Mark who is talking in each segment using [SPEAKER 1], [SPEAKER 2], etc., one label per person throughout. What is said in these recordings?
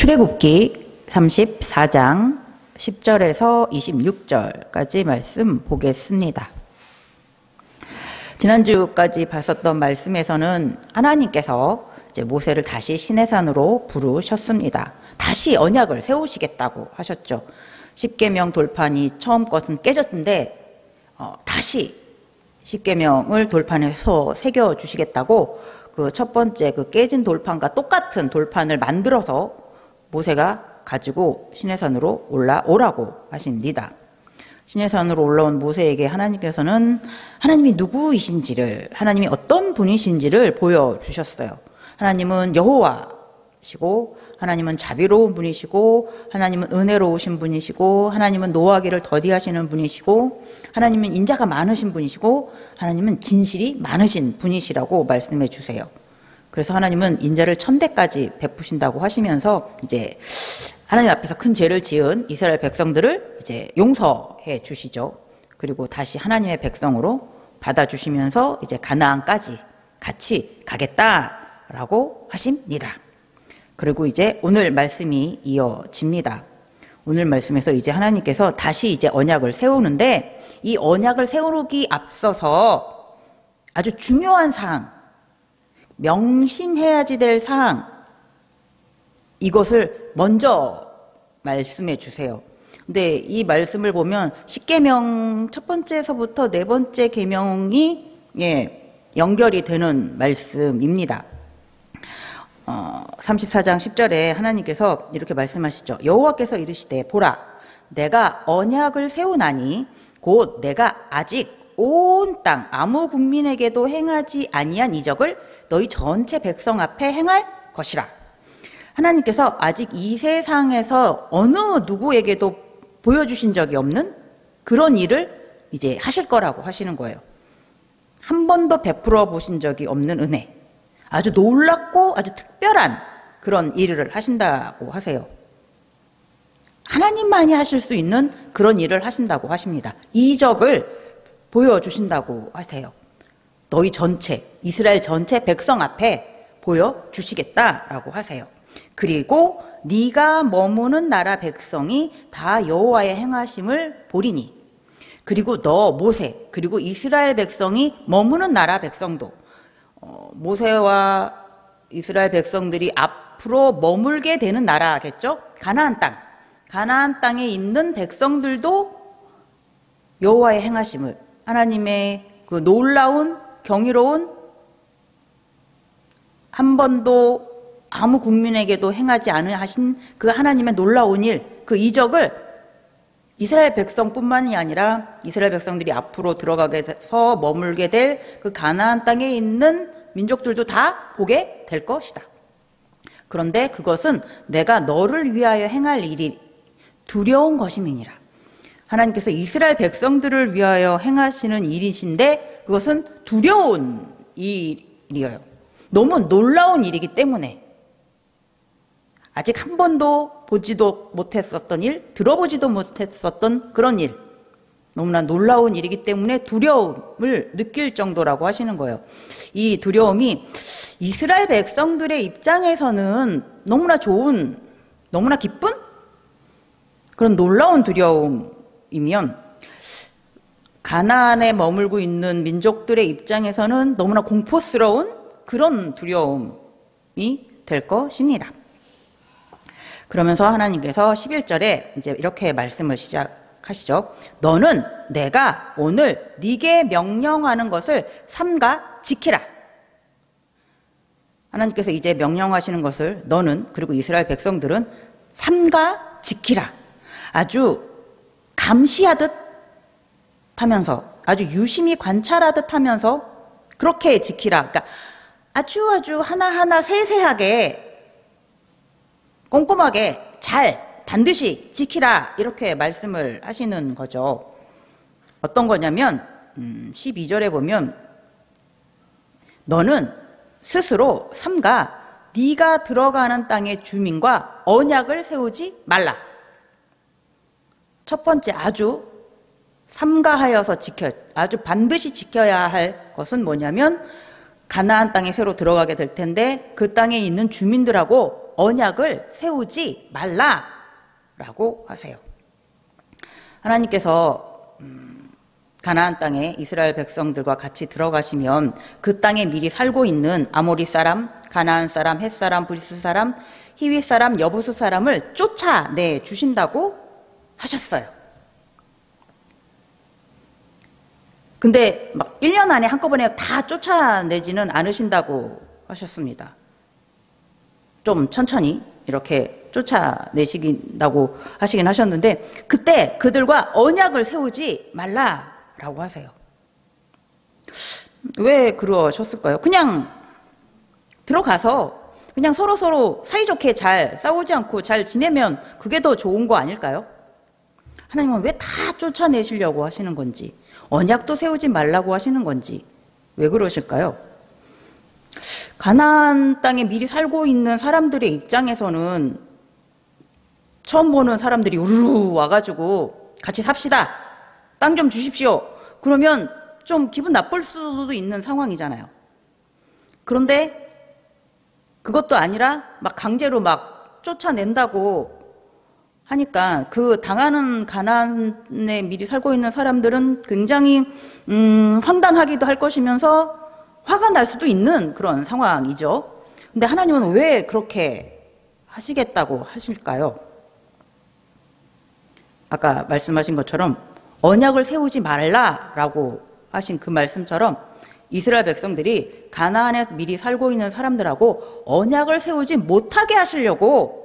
[SPEAKER 1] 출애굽기 34장 10절에서 26절까지 말씀 보겠습니다. 지난주까지 봤었던 말씀에서는 하나님께서 이제 모세를 다시 시내산으로 부르셨습니다. 다시 언약을 세우시겠다고 하셨죠. 십계명 돌판이 처음 것은 깨졌는데 다시 십계명을 돌판에서 새겨 주시겠다고 그 첫 번째 그 깨진 돌판과 똑같은 돌판을 만들어서 모세가 가지고 시내산으로 올라오라고 하십니다. 시내산으로 올라온 모세에게 하나님께서는 하나님이 누구이신지를, 하나님이 어떤 분이신지를 보여주셨어요. 하나님은 여호와시고, 하나님은 자비로운 분이시고, 하나님은 은혜로우신 분이시고, 하나님은 노하기를 더디하시는 분이시고, 하나님은 인자가 많으신 분이시고, 하나님은 진실이 많으신 분이시라고 말씀해 주세요. 그래서 하나님은 인자를 1000대까지 베푸신다고 하시면서 이제 하나님 앞에서 큰 죄를 지은 이스라엘 백성들을 이제 용서해 주시죠. 그리고 다시 하나님의 백성으로 받아주시면서 이제 가나안까지 같이 가겠다라고 하십니다. 그리고 이제 오늘 말씀이 이어집니다. 오늘 말씀에서 이제 하나님께서 다시 이제 언약을 세우는데, 이 언약을 세우기 앞서서 아주 중요한 사항, 명심해야지 될 사항, 이것을 먼저 말씀해 주세요. 근데 이 말씀을 보면 십계명 첫 번째서부터 네 번째 계명이 연결이 되는 말씀입니다. 34장 10절에 하나님께서 이렇게 말씀하시죠. 여호와께서 이르시되 보라, 내가 언약을 세우나니 곧 내가 아직 온 땅 아무 국민에게도 행하지 아니한 이적을 너희 전체 백성 앞에 행할 것이라. 하나님께서 아직 이 세상에서 어느 누구에게도 보여주신 적이 없는 그런 일을 이제 하실 거라고 하시는 거예요. 한 번도 베풀어 보신 적이 없는 은혜, 아주 놀랍고 아주 특별한 그런 일을 하신다고 하세요. 하나님만이 하실 수 있는 그런 일을 하신다고 하십니다. 이적을 보여주신다고 하세요. 너희 전체, 이스라엘 전체 백성 앞에 보여주시겠다라고 하세요. 그리고 네가 머무는 나라 백성이 다 여호와의 행하심을 보리니, 그리고 너 모세, 그리고 이스라엘 백성이 머무는 나라 백성도, 모세와 이스라엘 백성들이 앞으로 머물게 되는 나라겠죠. 가나안 땅, 가나안 땅에 있는 백성들도 여호와의 행하심을, 하나님의 그 놀라운 경이로운, 한 번도 아무 국민에게도 행하지 않으 하신 그 하나님의 놀라운 일, 그 이적을 이스라엘 백성뿐만이 아니라 이스라엘 백성들이 앞으로 들어가게 돼서 머물게 될 그 가나안 땅에 있는 민족들도 다 보게 될 것이다. 그런데 그것은 내가 너를 위하여 행할 일이 두려운 것임이니라. 하나님께서 이스라엘 백성들을 위하여 행하시는 일이신데 그것은 두려운 일이에요. 너무 놀라운 일이기 때문에, 아직 한 번도 보지도 못했었던 일, 들어보지도 못했었던 그런 일, 너무나 놀라운 일이기 때문에 두려움을 느낄 정도라고 하시는 거예요. 이 두려움이 이스라엘 백성들의 입장에서는 너무나 좋은, 너무나 기쁜 그런 놀라운 두려움이면, 가나안에 머물고 있는 민족들의 입장에서는 너무나 공포스러운 그런 두려움이 될 것입니다. 그러면서 하나님께서 11절에 이제 이렇게 말씀을 시작하시죠. 너는 내가 오늘 네게 명령하는 것을 삼가 지키라. 하나님께서 이제 명령하시는 것을 너는, 그리고 이스라엘 백성들은 삼가 지키라. 아주 감시하듯 하면서, 아주 유심히 관찰하듯 하면서 그렇게 지키라. 그러니까 아주 하나하나 세세하게 꼼꼼하게 잘 반드시 지키라, 이렇게 말씀을 하시는 거죠. 어떤 거냐면 12절에 보면 너는 스스로 삼가 네가 들어가는 땅의 주민과 언약을 세우지 말라. 첫 번째, 아주 삼가하여서 아주 반드시 지켜야 할 것은 뭐냐면, 가나안 땅에 새로 들어가게 될 텐데 그 땅에 있는 주민들하고 언약을 세우지 말라라고 하세요. 하나님께서 가나안 땅에 이스라엘 백성들과 같이 들어가시면 그 땅에 미리 살고 있는 아모리 사람, 가나안 사람, 헷 사람, 브리스 사람, 히위 사람, 여부스 사람을 쫓아내 주신다고 하셨어요. 근데 막 1년 안에 한꺼번에 다 쫓아내지는 않으신다고 하셨습니다. 좀 천천히 이렇게 쫓아내시긴다고 하시긴 하셨는데 그때 그들과 언약을 세우지 말라라고 하세요. 왜 그러셨을까요? 그냥 들어가서 그냥 서로 사이좋게 잘 싸우지 않고 잘 지내면 그게 더 좋은 거 아닐까요? 하나님은 왜 다 쫓아내시려고 하시는 건지, 언약도 세우지 말라고 하시는 건지 왜 그러실까요? 가나안 땅에 미리 살고 있는 사람들의 입장에서는 처음 보는 사람들이 우르르 와가지고 같이 삽시다, 땅 좀 주십시오, 그러면 좀 기분 나쁠 수도 있는 상황이잖아요. 그런데 그것도 아니라 막 강제로 막 쫓아낸다고 하니까 그 당하는 가나안에 미리 살고 있는 사람들은 굉장히 황당하기도 할 것이면서 화가 날 수도 있는 그런 상황이죠. 근데 하나님은 왜 그렇게 하시겠다고 하실까요? 아까 말씀하신 것처럼 언약을 세우지 말라라고 하신 그 말씀처럼 이스라엘 백성들이 가나안에 미리 살고 있는 사람들하고 언약을 세우지 못하게 하시려고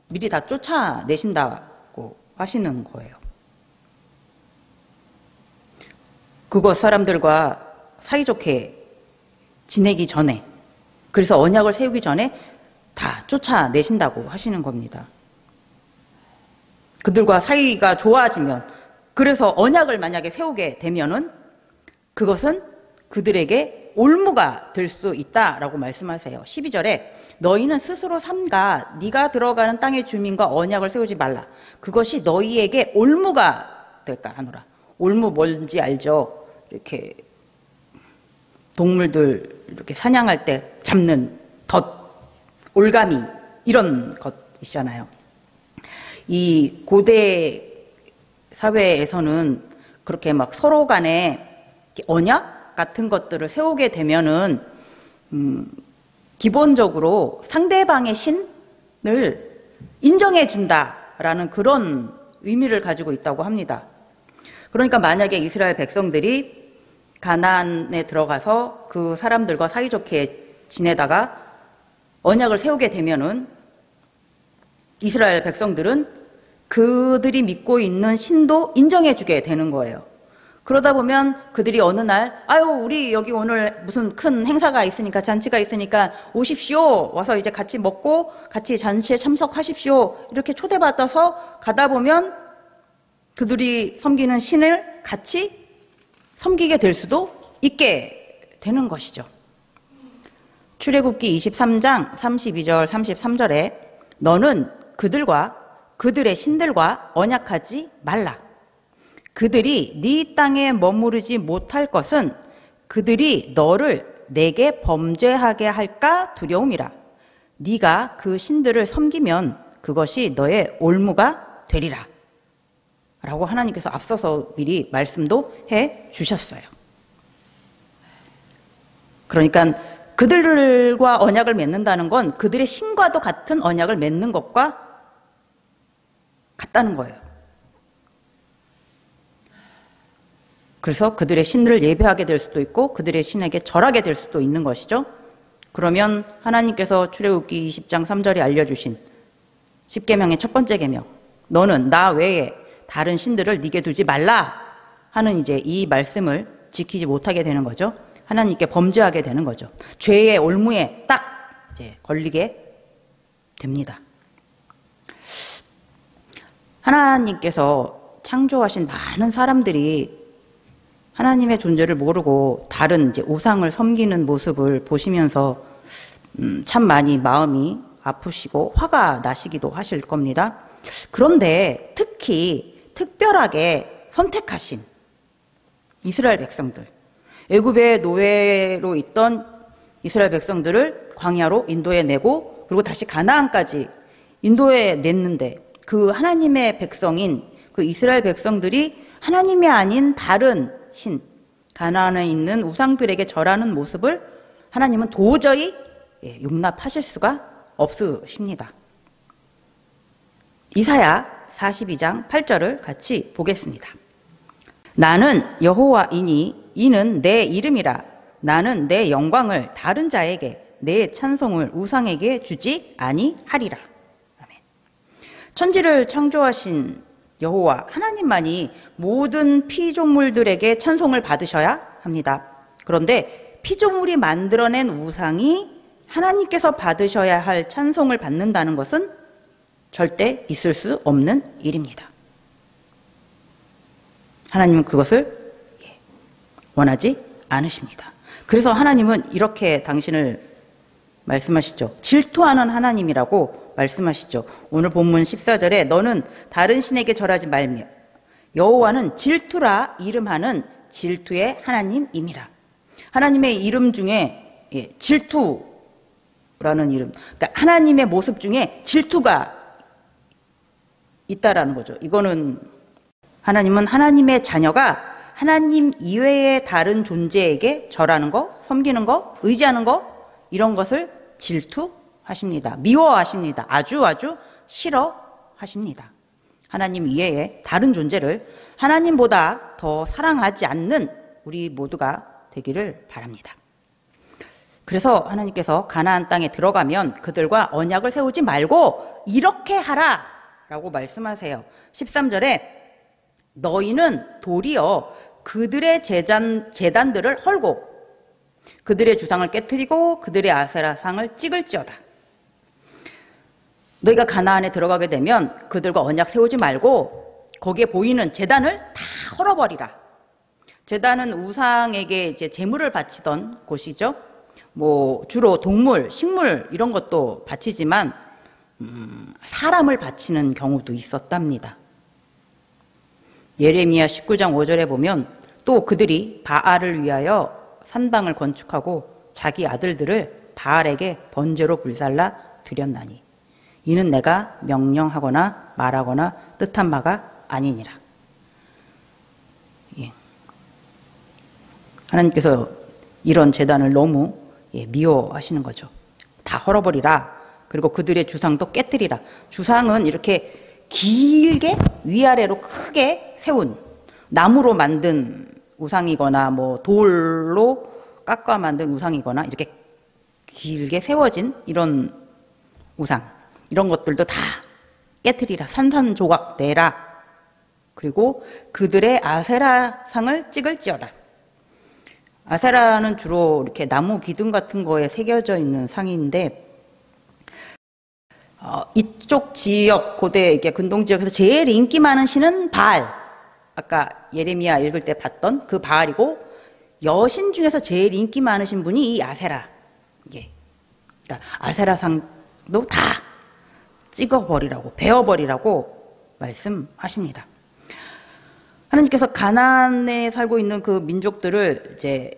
[SPEAKER 1] 미리 다 쫓아내신다고 하시는 거예요. 그곳 사람들과 사이좋게 지내기 전에, 그래서 언약을 세우기 전에 다 쫓아내신다고 하시는 겁니다. 그들과 사이가 좋아지면, 그래서 언약을 만약에 세우게 되면은 그것은 그들에게 올무가 될 수 있다라고 말씀하세요. 12절에 너희는 스스로 삼가 네가 들어가는 땅의 주민과 언약을 세우지 말라. 그것이 너희에게 올무가 될까 하노라. 올무 뭔지 알죠? 이렇게 동물들 이렇게 사냥할 때 잡는 덫, 올가미 이런 것이잖아요. 이 고대 사회에서는 그렇게 막 서로 간에 언약 같은 것들을 세우게 되면은 기본적으로 상대방의 신을 인정해 준다라는 그런 의미를 가지고 있다고 합니다. 그러니까 만약에 이스라엘 백성들이 가나안에 들어가서 그 사람들과 사이좋게 지내다가 언약을 세우게 되면은 이스라엘 백성들은 그들이 믿고 있는 신도 인정해 주게 되는 거예요. 그러다 보면 그들이 어느 날 아유 우리 여기 오늘 무슨 큰 행사가 있으니까, 잔치가 있으니까 오십시오, 와서 이제 같이 먹고 같이 잔치에 참석하십시오, 이렇게 초대받아서 가다 보면 그들이 섬기는 신을 같이 섬기게 될 수도 있게 되는 것이죠. 출애굽기 23장 32절 33절에 너는 그들과 그들의 신들과 언약하지 말라. 그들이 네 땅에 머무르지 못할 것은 그들이 너를 내게 범죄하게 할까 두려움이라. 네가 그 신들을 섬기면 그것이 너의 올무가 되리라. 라고 하나님께서 앞서서 미리 말씀도 해 주셨어요. 그러니까 그들과 언약을 맺는다는 건 그들의 신과도 같은 언약을 맺는 것과 같다는 거예요. 그래서 그들의 신들을 예배하게 될 수도 있고 그들의 신에게 절하게 될 수도 있는 것이죠. 그러면 하나님께서 출애굽기 20장 3절에 알려주신 10계명의 첫 번째 계명, 너는 나 외에 다른 신들을 네게 두지 말라 하는 이제 이 말씀을 지키지 못하게 되는 거죠. 하나님께 범죄하게 되는 거죠. 죄의 올무에 딱 이제 걸리게 됩니다. 하나님께서 창조하신 많은 사람들이 하나님의 존재를 모르고 다른 이제 우상을 섬기는 모습을 보시면서 참 많이 마음이 아프시고 화가 나시기도 하실 겁니다. 그런데 특별하게 선택하신 이스라엘 백성들, 애굽의 노예로 있던 이스라엘 백성들을 광야로 인도해 내고 그리고 다시 가나안까지 인도에 냈는데 그 하나님의 백성인 그 이스라엘 백성들이 하나님이 아닌 다른 신, 가나안에 있는 우상들에게 절하는 모습을 하나님은 도저히 용납하실 수가 없으십니다. 이사야 42장 8절을 같이 보겠습니다. 나는 여호와이니 이는 내 이름이라. 나는 내 영광을 다른 자에게, 내 찬송을 우상에게 주지 아니하리라. 아멘. 천지를 창조하신 여호와 하나님만이 모든 피조물들에게 찬송을 받으셔야 합니다. 그런데 피조물이 만들어낸 우상이 하나님께서 받으셔야 할 찬송을 받는다는 것은 절대 있을 수 없는 일입니다. 하나님은 그것을 원하지 않으십니다. 그래서 하나님은 이렇게 당신을 말씀하시죠. 질투하는 하나님이라고 말씀하시죠. 오늘 본문 14절에 너는 다른 신에게 절하지 말며 여호와는 질투라 이름하는 질투의 하나님임이라. 하나님의 이름 중에 질투라는 이름, 그러니까 하나님의 모습 중에 질투가 있다라는 거죠. 이거는 하나님은 하나님의 자녀가 하나님 이외의 다른 존재에게 절하는 거, 섬기는 거, 의지하는 거, 이런 것을 질투하십니다. 미워하십니다. 아주 싫어하십니다. 하나님 이외의 다른 존재를 하나님보다 더 사랑하지 않는 우리 모두가 되기를 바랍니다. 그래서 하나님께서 가나안 땅에 들어가면 그들과 언약을 세우지 말고 이렇게 하라 라고 말씀하세요. 13절에 너희는 도리어 그들의 제단들을 헐고 그들의 주상을 깨트리고 그들의 아세라상을 찍을지어다. 너희가 가나안에 들어가게 되면 그들과 언약 세우지 말고 거기에 보이는 제단을 다 헐어버리라. 제단은 우상에게 이제 제물을 바치던 곳이죠. 주로 동물, 식물 이런 것도 바치지만 사람을 바치는 경우도 있었답니다. 예레미야 19장 5절에 보면 또 그들이 바알을 위하여 산당을 건축하고 자기 아들들을 바알에게 번제로 불살라 드렸나니 이는 내가 명령하거나 말하거나 뜻한 바가 아니니라. 하나님께서 이런 제단을 너무 미워하시는 거죠. 다 헐어버리라. 그리고 그들의 주상도 깨뜨리라. 주상은 이렇게 길게 위아래로 크게 세운 나무로 만든 우상이거나 돌로 깎아 만든 우상이거나 이렇게 길게 세워진 이런 우상, 이런 것들도 다 깨뜨리라. 산산조각 내라. 그리고 그들의 아세라상을 찍을지어다. 아세라는 주로 이렇게 나무 기둥 같은 거에 새겨져 있는 상인데 이쪽 지역, 고대 근동 지역에서 제일 인기 많은 신은 바알. 아까 예레미야 읽을 때 봤던 그 바알이고 여신 중에서 제일 인기 많으신 분이 이 아세라. 그러니까 아세라상도 다 찍어버리라고, 베어버리라고 말씀하십니다. 하나님께서 가나안에 살고 있는 그 민족들을 이제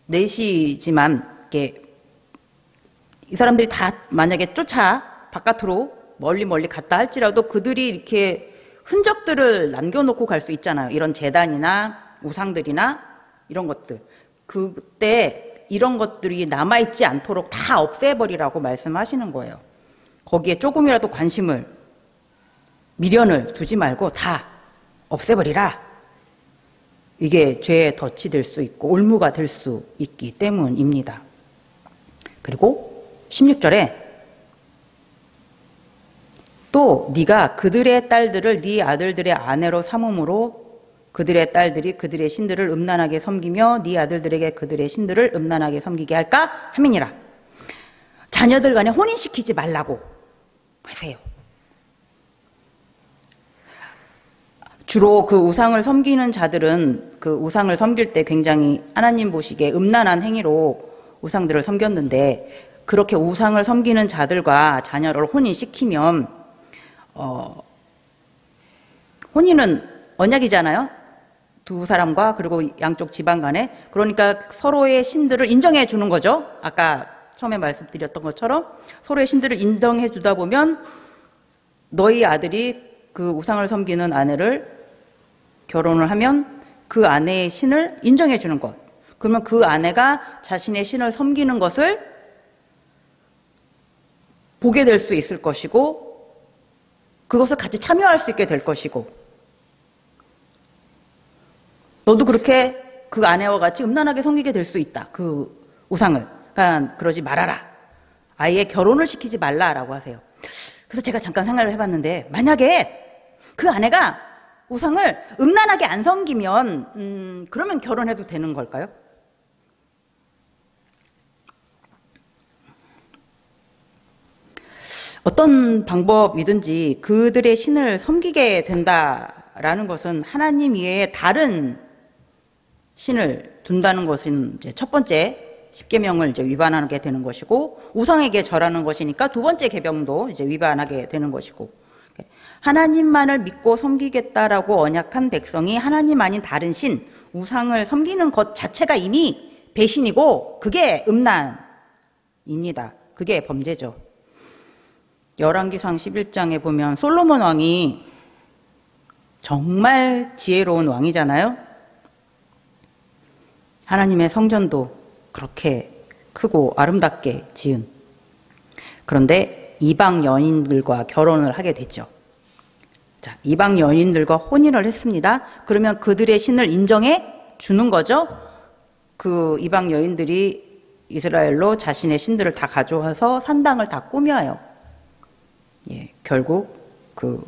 [SPEAKER 1] 쫓아내시지만 이 사람들이 다 만약에 쫓아 바깥으로 멀리 갔다 할지라도 그들이 이렇게 흔적들을 남겨놓고 갈 수 있잖아요. 이런 제단이나 우상들이나 이런 것들. 그때 이런 것들이 남아있지 않도록 다 없애버리라고 말씀하시는 거예요. 거기에 조금이라도 관심을, 미련을 두지 말고 다 없애버리라. 이게 죄의 덫이 될 수 있고 올무가 될 수 있기 때문입니다. 그리고 16절에 또 네가 그들의 딸들을 네 아들들의 아내로 삼음으로 그들의 딸들이 그들의 신들을 음란하게 섬기며 네 아들들에게 그들의 신들을 음란하게 섬기게 할까 함이니라. 자녀들 간에 혼인시키지 말라고 하세요. 주로 그 우상을 섬기는 자들은 그 우상을 섬길 때 굉장히 하나님 보시기에 음란한 행위로 우상들을 섬겼는데 그렇게 우상을 섬기는 자들과 자녀를 혼인시키면 혼인은 언약이잖아요. 두 사람과 그리고 양쪽 집안 간에. 그러니까 서로의 신들을 인정해 주는 거죠. 아까 처음에 말씀드렸던 것처럼 서로의 신들을 인정해 주다 보면 너희 아들이 그 우상을 섬기는 아내를 결혼을 하면 그 아내의 신을 인정해 주는 것. 그러면 그 아내가 자신의 신을 섬기는 것을 보게 될 수 있을 것이고 그것을 같이 참여할 수 있게 될 것이고 너도 그렇게 그 아내와 같이 음란하게 섬기게 될 수 있다. 그 우상을. 그러니까 그러지 말아라. 아예 결혼을 시키지 말라라고 하세요. 그래서 제가 잠깐 생각을 해봤는데 만약에 그 아내가 우상을 음란하게 안 섬기면 그러면 결혼해도 되는 걸까요? 어떤 방법이든지 그들의 신을 섬기게 된다라는 것은 하나님 외에 다른 신을 둔다는 것은 이제 첫 번째 십계명을 이제 위반하게 되는 것이고 우상에게 절하는 것이니까 두 번째 계명도 이제 위반하게 되는 것이고 하나님만을 믿고 섬기겠다라고 언약한 백성이 하나님 아닌 다른 신 우상을 섬기는 것 자체가 이미 배신이고 그게 음란입니다. 그게 범죄죠. 열왕기상 11장에 보면 솔로몬 왕이 정말 지혜로운 왕이잖아요. 하나님의 성전도 그렇게 크고 아름답게 지은. 그런데 이방 여인들과 결혼을 하게 됐죠. 자, 이방 여인들과 혼인을 했습니다. 그러면 그들의 신을 인정해 주는 거죠. 그 이방 여인들이 이스라엘로 자신의 신들을 다 가져와서 산당을 다 꾸며요. 예, 결국 그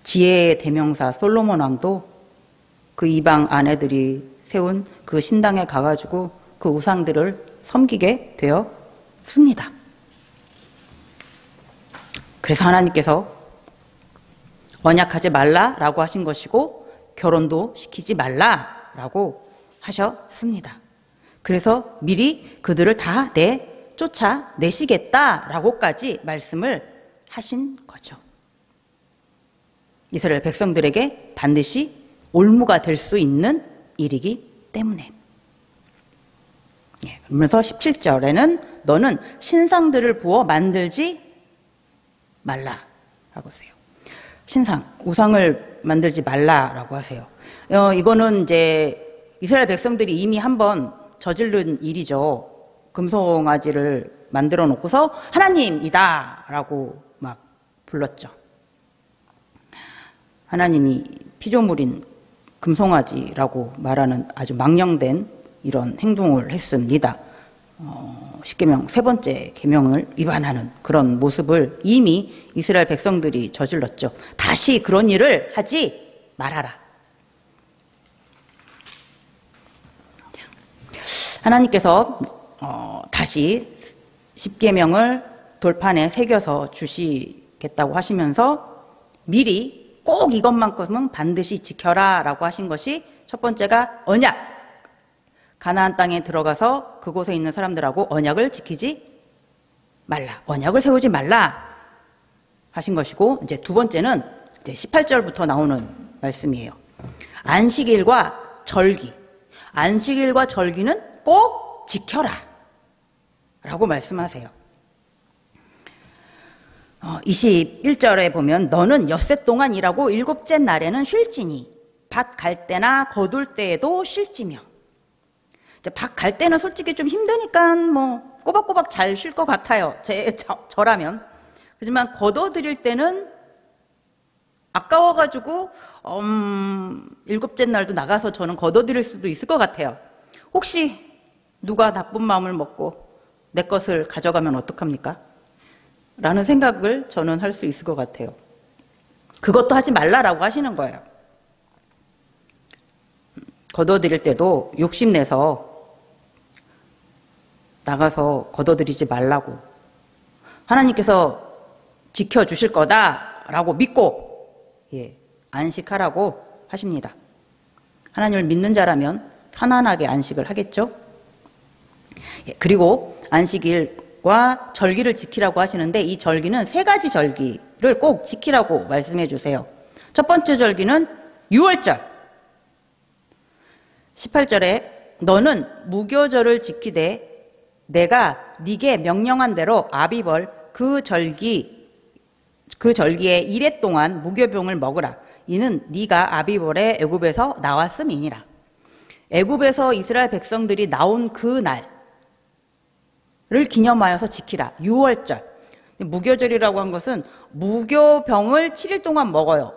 [SPEAKER 1] 지혜의 대명사 솔로몬 왕도 그 이방 아내들이 세운 그 신당에 가가지고 그 우상들을 섬기게 되었습니다. 그래서 하나님께서 언약하지 말라라고 하신 것이고 결혼도 시키지 말라라고 하셨습니다. 그래서 미리 그들을 다 쫓아내시겠다라고까지 말씀을 하신 거죠. 이스라엘 백성들에게 반드시 올무가 될 수 있는 일이기 때문에. 예, 그러면서 17절에는 너는 신상들을 부어 만들지 말라라고 하세요. 신상, 우상을 만들지 말라라고 하세요. 이거는 이제 이스라엘 백성들이 이미 한번 저지른 일이죠. 금송아지를 만들어 놓고서 하나님이다라고 막 불렀죠. 하나님이 피조물인 금송아지라고 말하는 아주 망령된 이런 행동을 했습니다. 십계명 세 번째 계명을 위반하는 그런 모습을 이미 이스라엘 백성들이 저질렀죠. 다시 그런 일을 하지 말아라. 하나님께서 다시 십계명을 돌판에 새겨서 주시겠다고 하시면서 미리 꼭 이것만큼은 반드시 지켜라 라고 하신 것이 첫 번째가 언약. 가나안 땅에 들어가서 그곳에 있는 사람들하고 언약을 지키지 말라. 언약을 세우지 말라 하신 것이고, 이제 두 번째는 이제 18절부터 나오는 말씀이에요. 안식일과 절기. 안식일과 절기는 꼭 지켜라 라고 말씀하세요. 21절에 보면 너는 엿새 동안 일하고 일곱째 날에는 쉴지니 밭 갈 때나 거둘 때에도 쉴지며. 밭 갈 때는 솔직히 좀 힘드니까 뭐 꼬박꼬박 잘 쉴 것 같아요. 저라면. 하지만 걷어들일 때는 아까워가지고 일곱째 날도 나가서 저는 걷어들일 수도 있을 것 같아요. 혹시 누가 나쁜 마음을 먹고 내 것을 가져가면 어떡합니까? 라는 생각을 저는 할 수 있을 것 같아요. 그것도 하지 말라라고 하시는 거예요. 걷어들일 때도 욕심내서 나가서 걷어들이지 말라고. 하나님께서 지켜주실 거다라고 믿고 안식하라고 하십니다. 하나님을 믿는 자라면 편안하게 안식을 하겠죠. 그리고 안식일과 절기를 지키라고 하시는데 이 절기는 세 가지 절기를 꼭 지키라고 말씀해 주세요. 첫 번째 절기는 유월절. 18절에 너는 무교절을 지키되 내가 네게 명령한 대로 아비벌 그 절기에 1해 동안 무교병을 먹으라. 이는 네가 아비벌의 애굽에서 나왔음이니라. 애굽에서 이스라엘 백성들이 나온 그 날을 기념하여서 지키라. 유월절. 무교절이라고 한 것은 무교병을 7일 동안 먹어요.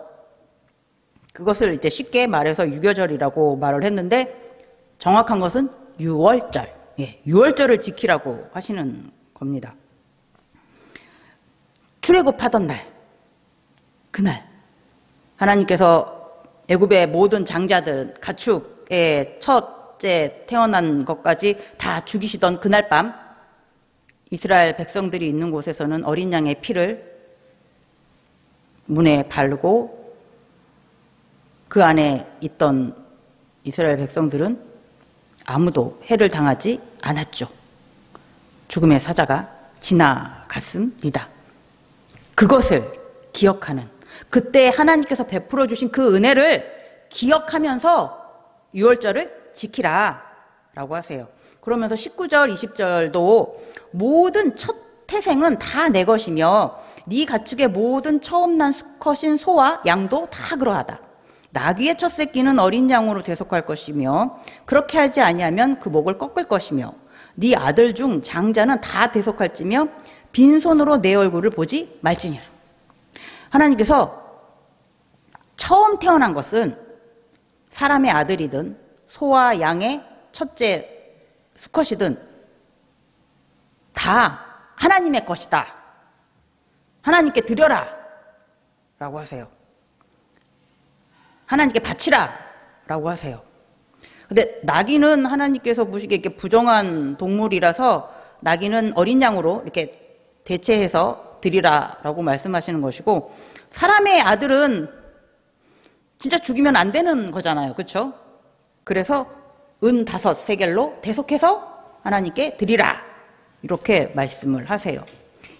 [SPEAKER 1] 그것을 이제 쉽게 말해서 유교절이라고 말을 했는데 정확한 것은 유월절. 예, 유월절을 지키라고 하시는 겁니다. 출애굽하던 날, 그날 하나님께서 애굽의 모든 장자들, 가축의 첫째 태어난 것까지 다 죽이시던 그날 밤 이스라엘 백성들이 있는 곳에서는 어린 양의 피를 문에 바르고 그 안에 있던 이스라엘 백성들은 아무도 해를 당하지 않았죠. 죽음의 사자가 지나갔습니다. 그것을 기억하는, 그때 하나님께서 베풀어 주신 그 은혜를 기억하면서 유월절을 지키라 라고 하세요. 그러면서 19절, 20절도 모든 첫 태생은 다 내 것이며 네 가축의 모든 처음 난 수컷인 소와 양도 다 그러하다. 나귀의 첫 새끼는 어린 양으로 대속할 것이며 그렇게 하지 아니하면 그 목을 꺾을 것이며 네 아들 중 장자는 다 대속할지며 빈손으로 내 얼굴을 보지 말지니라. 하나님께서 처음 태어난 것은 사람의 아들이든 소와 양의 첫째 수컷이든 다 하나님의 것이다. 하나님께 드려라 라고 하세요. 하나님께 바치라 라고 하세요. 근데 나귀는 하나님께서 보시기에 이렇게 부정한 동물이라서 나귀는 어린 양으로 이렇게 대체해서 드리라 라고 말씀하시는 것이고, 사람의 아들은 진짜 죽이면 안 되는 거잖아요. 그렇죠? 그래서 은 5세겔로 대속해서 하나님께 드리라 이렇게 말씀을 하세요.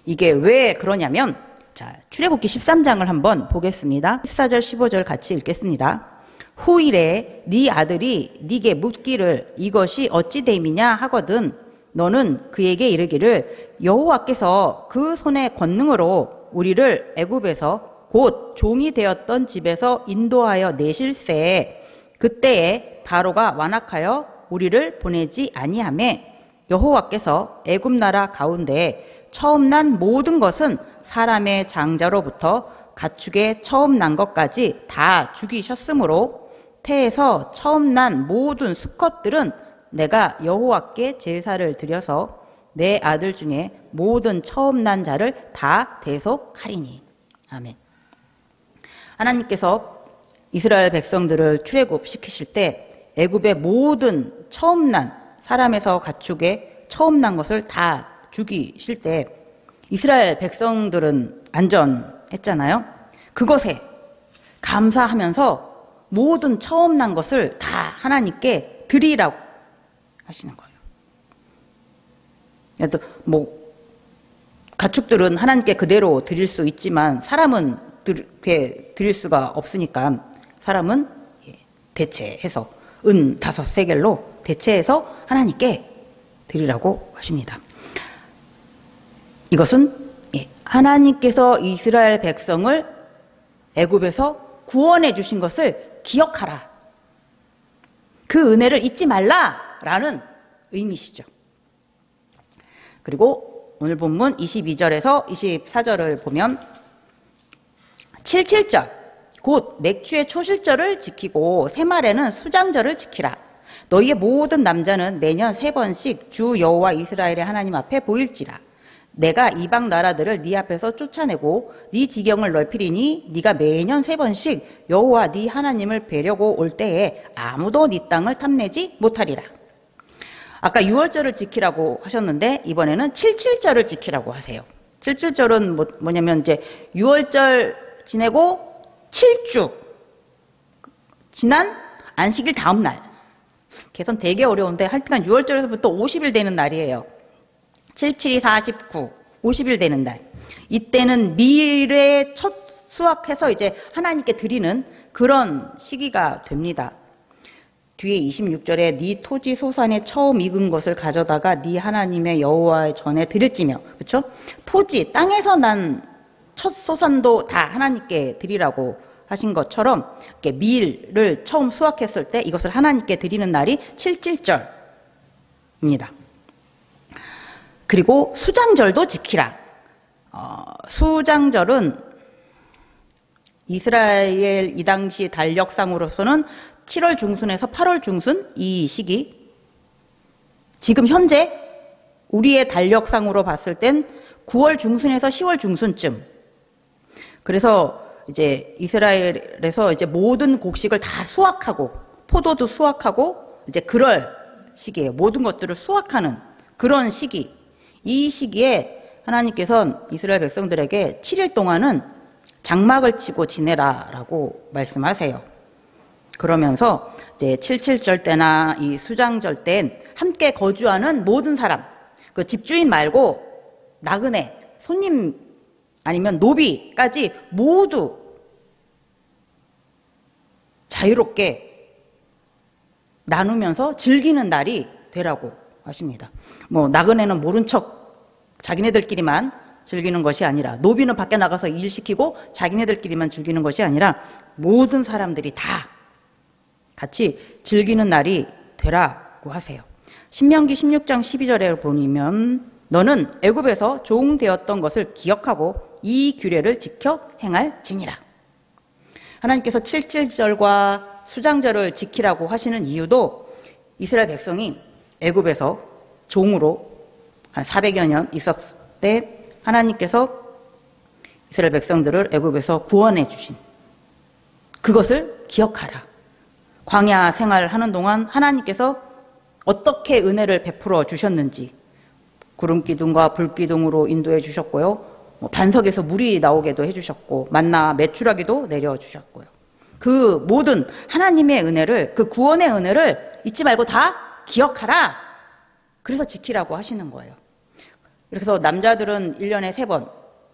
[SPEAKER 1] 이게 왜 그러냐면, 자, 출애굽기 13장을 한번 보겠습니다. 14절 15절 같이 읽겠습니다. 후일에 네 아들이 네게 묻기를 이것이 어찌 됨이냐 하거든 너는 그에게 이르기를 여호와께서 그 손의 권능으로 우리를 애굽에서 곧 종이 되었던 집에서 인도하여 내실세 그때에 바로가 완악하여 우리를 보내지 아니하매 여호와께서 애굽 나라 가운데 처음 난 모든 것은 사람의 장자로부터 가축의 처음 난 것까지 다 죽이셨으므로 태에서 처음 난 모든 수컷들은 내가 여호와께 제사를 드려서 내 아들 중에 모든 처음 난 자를 다 대속하리니. 아멘. 하나님께서 이스라엘 백성들을 출애굽시키실 때 애굽의 모든 처음 난 사람에서 가축의 처음 난 것을 다 죽이실 때 이스라엘 백성들은 안전했잖아요. 그것에 감사하면서 모든 처음 난 것을 다 하나님께 드리라고 하시는 거예요. 또 뭐 가축들은 하나님께 그대로 드릴 수 있지만 사람은 드릴 수가 없으니까 사람은 대체해서 은 5세겔로 대체해서 하나님께 드리라고 하십니다. 이것은 하나님께서 이스라엘 백성을 애굽에서 구원해 주신 것을 기억하라. 그 은혜를 잊지 말라라는 의미시죠. 그리고 오늘 본문 22절에서 24절을 보면 77절 곧 맥주의 초실절을 지키고 새말에는 수장절을 지키라. 너희의 모든 남자는 매년 3번씩 주 여호와 이스라엘의 하나님 앞에 보일지라. 내가 이방 나라들을 네 앞에서 쫓아내고 네 지경을 넓히리니 네가 매년 3번씩 여호와 네 하나님을 뵈려고 올 때에 아무도 네 땅을 탐내지 못하리라. 아까 유월절을 지키라고 하셨는데 이번에는 77절을 지키라고 하세요. 77절은 뭐냐면 이제 유월절 지내고 7주 지난 안식일 다음 날. 계산 되게 어려운데 하여튼간 6월절에서부터 50일 되는 날이에요. 77이 49, 50일 되는 날. 이때는 밀의 첫 수확해서 이제 하나님께 드리는 그런 시기가 됩니다. 뒤에 26절에 네 토지 소산에 처음 익은 것을 가져다가 네 하나님의 여호와의 전에 드릴지며, 그렇죠? 토지, 땅에서 난 첫 소산도 다 하나님께 드리라고 하신 것처럼 이렇게 밀을 처음 수확했을 때 이것을 하나님께 드리는 날이 칠칠절입니다. 그리고 수장절도 지키라. 수장절은 이스라엘 이 당시 달력상으로서는 7월 중순에서 8월 중순 이 시기, 지금 현재 우리의 달력상으로 봤을 땐 9월 중순에서 10월 중순쯤. 그래서 이제 이스라엘에서 이제 모든 곡식을 다 수확하고 포도도 수확하고 이제 그럴 시기에 모든 것들을 수확하는 그런 시기. 이 시기에 하나님께서는 이스라엘 백성들에게 7일 동안은 장막을 치고 지내라라고 말씀하세요. 그러면서 이제 칠칠절 때나 이 수장절 땐 함께 거주하는 모든 사람, 그 집주인 말고 나그네, 손님 아니면 노비까지 모두 자유롭게 나누면서 즐기는 날이 되라고 하십니다. 뭐 나그네는 모른 척 자기네들끼리만 즐기는 것이 아니라, 노비는 밖에 나가서 일 시키고 자기네들끼리만 즐기는 것이 아니라 모든 사람들이 다 같이 즐기는 날이 되라고 하세요. 신명기 16장 12절에 보면 너는 애굽에서 종되었던 것을 기억하고 이 규례를 지켜 행할지니라. 하나님께서 칠칠절과 수장절을 지키라고 하시는 이유도 이스라엘 백성이 애굽에서 종으로 한 400여 년 있었을 때 하나님께서 이스라엘 백성들을 애굽에서 구원해 주신 그것을 기억하라. 광야 생활하는 동안 하나님께서 어떻게 은혜를 베풀어 주셨는지, 구름기둥과 불기둥으로 인도해 주셨고요. 반석에서 물이 나오게도 해주셨고 만나 메추라기도 내려주셨고요. 그 모든 하나님의 은혜를, 그 구원의 은혜를 잊지 말고 다 기억하라. 그래서 지키라고 하시는 거예요. 그래서 남자들은 1년에 3번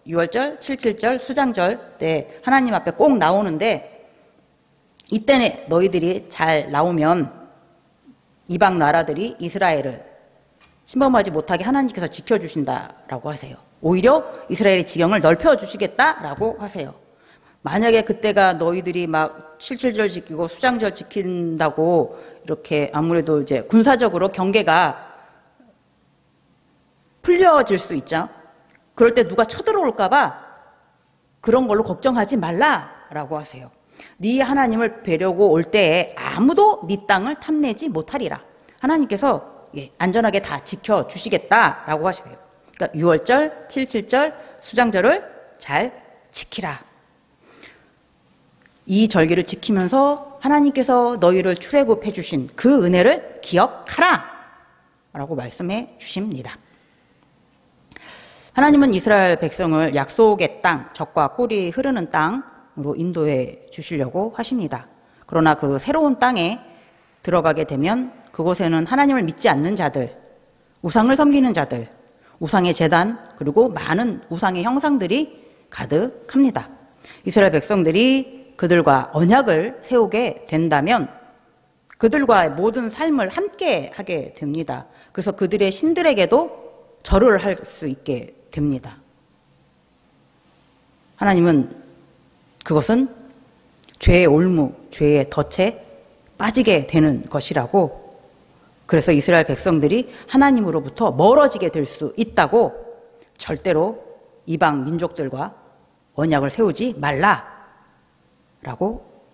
[SPEAKER 1] 6월절, 7.7절, 수장절 때 하나님 앞에 꼭 나오는데, 이때 너희들이 잘 나오면 이방 나라들이 이스라엘을 침범하지 못하게 하나님께서 지켜주신다라고 하세요. 오히려 이스라엘의 지경을 넓혀주시겠다라고 하세요. 만약에 그때가 너희들이 막 7.7절 지키고 수장절 지킨다고 이렇게 아무래도 이제 군사적으로 경계가 풀려질 수 있죠. 그럴 때 누가 쳐들어올까봐 그런 걸로 걱정하지 말라라고 하세요. 네 하나님을 뵈려고 올 때에 아무도 네 땅을 탐내지 못하리라. 하나님께서 안전하게 다 지켜주시겠다라고 하시네요. 그러니까 6월절, 7.7절, 수장절을 잘 지키라. 이 절기를 지키면서 하나님께서 너희를 출애굽해 주신 그 은혜를 기억하라 라고 말씀해 주십니다. 하나님은 이스라엘 백성을 약속의 땅, 젖과 꿀이 흐르는 땅으로 인도해 주시려고 하십니다. 그러나 그 새로운 땅에 들어가게 되면 그곳에는 하나님을 믿지 않는 자들, 우상을 섬기는 자들, 우상의 제단, 그리고 많은 우상의 형상들이 가득합니다. 이스라엘 백성들이 그들과 언약을 세우게 된다면 그들과의 모든 삶을 함께 하게 됩니다. 그래서 그들의 신들에게도 절을 할 수 있게 됩니다. 하나님은 그것은 죄의 올무, 죄의 덫에 빠지게 되는 것이라고, 그래서 이스라엘 백성들이 하나님으로부터 멀어지게 될 수 있다고 절대로 이방 민족들과 언약을 세우지 말라라고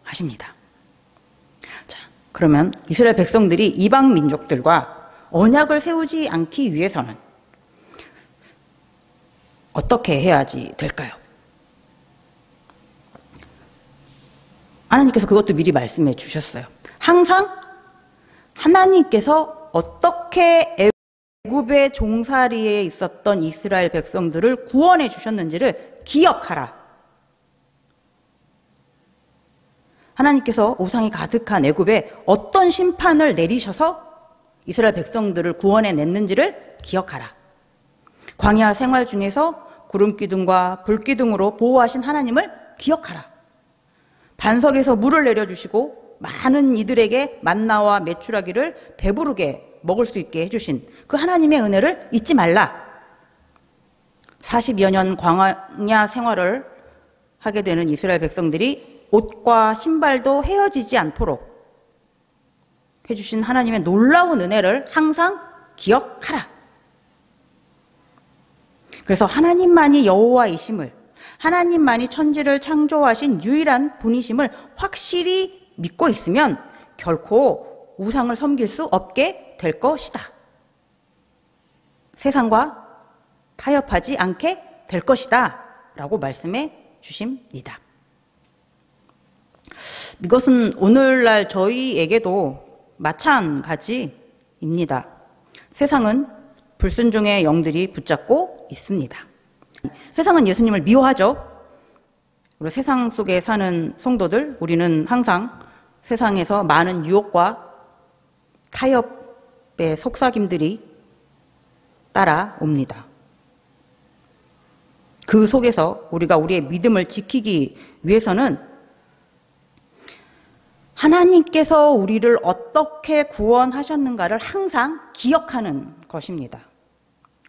[SPEAKER 1] 하십니다. 자, 그러면 이스라엘 백성들이 이방 민족들과 언약을 세우지 않기 위해서는 어떻게 해야지 될까요? 하나님께서 그것도 미리 말씀해 주셨어요. 항상 하나님께서 어떻게 애굽의 종살이에 있었던 이스라엘 백성들을 구원해 주셨는지를 기억하라. 하나님께서 우상이 가득한 애굽에 어떤 심판을 내리셔서 이스라엘 백성들을 구원해 냈는지를 기억하라. 광야 생활 중에서 구름기둥과 불기둥으로 보호하신 하나님을 기억하라. 반석에서 물을 내려주시고 많은 이들에게 만나와 메추라기를 배부르게 먹을 수 있게 해주신 그 하나님의 은혜를 잊지 말라. 40여 년 광야 생활을 하게 되는 이스라엘 백성들이 옷과 신발도 헤어지지 않도록 해주신 하나님의 놀라운 은혜를 항상 기억하라. 그래서 하나님만이 여호와이심을, 하나님만이 천지를 창조하신 유일한 분이심을 확실히 믿고 있으면 결코 우상을 섬길 수 없게 될 것이다. 세상과 타협하지 않게 될 것이다 라고 말씀해 주십니다. 이것은 오늘날 저희에게도 마찬가지입니다. 세상은 불순종의 영들이 붙잡고 있습니다. 세상은 예수님을 미워하죠. 그리고 세상 속에 사는 성도들, 우리는 항상 세상에서 많은 유혹과 타협의 속삭임들이 따라옵니다. 그 속에서 우리가 우리의 믿음을 지키기 위해서는 하나님께서 우리를 어떻게 구원하셨는가를 항상 기억하는 것입니다.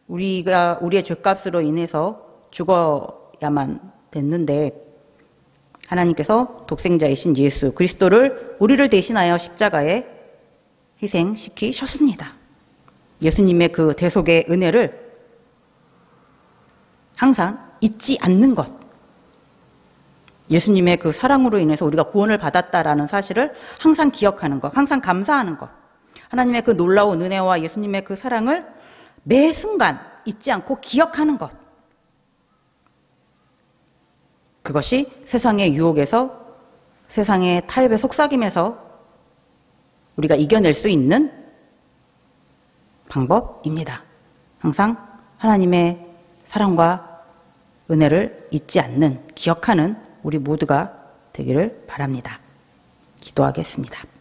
[SPEAKER 1] 우리가 우리의 죄값으로 인해서 죽어야만 됐는데 하나님께서 독생자이신 예수 그리스도를 우리를 대신하여 십자가에 희생시키셨습니다. 예수님의 그 대속의 은혜를 항상 잊지 않는 것, 예수님의 그 사랑으로 인해서 우리가 구원을 받았다라는 사실을 항상 기억하는 것, 항상 감사하는 것, 하나님의 그 놀라운 은혜와 예수님의 그 사랑을 매 순간 잊지 않고 기억하는 것, 그것이 세상의 유혹에서, 세상의 타협의 속삭임에서 우리가 이겨낼 수 있는 방법입니다. 항상 하나님의 사랑과 은혜를 잊지 않는, 기억하는 우리 모두가 되기를 바랍니다. 기도하겠습니다.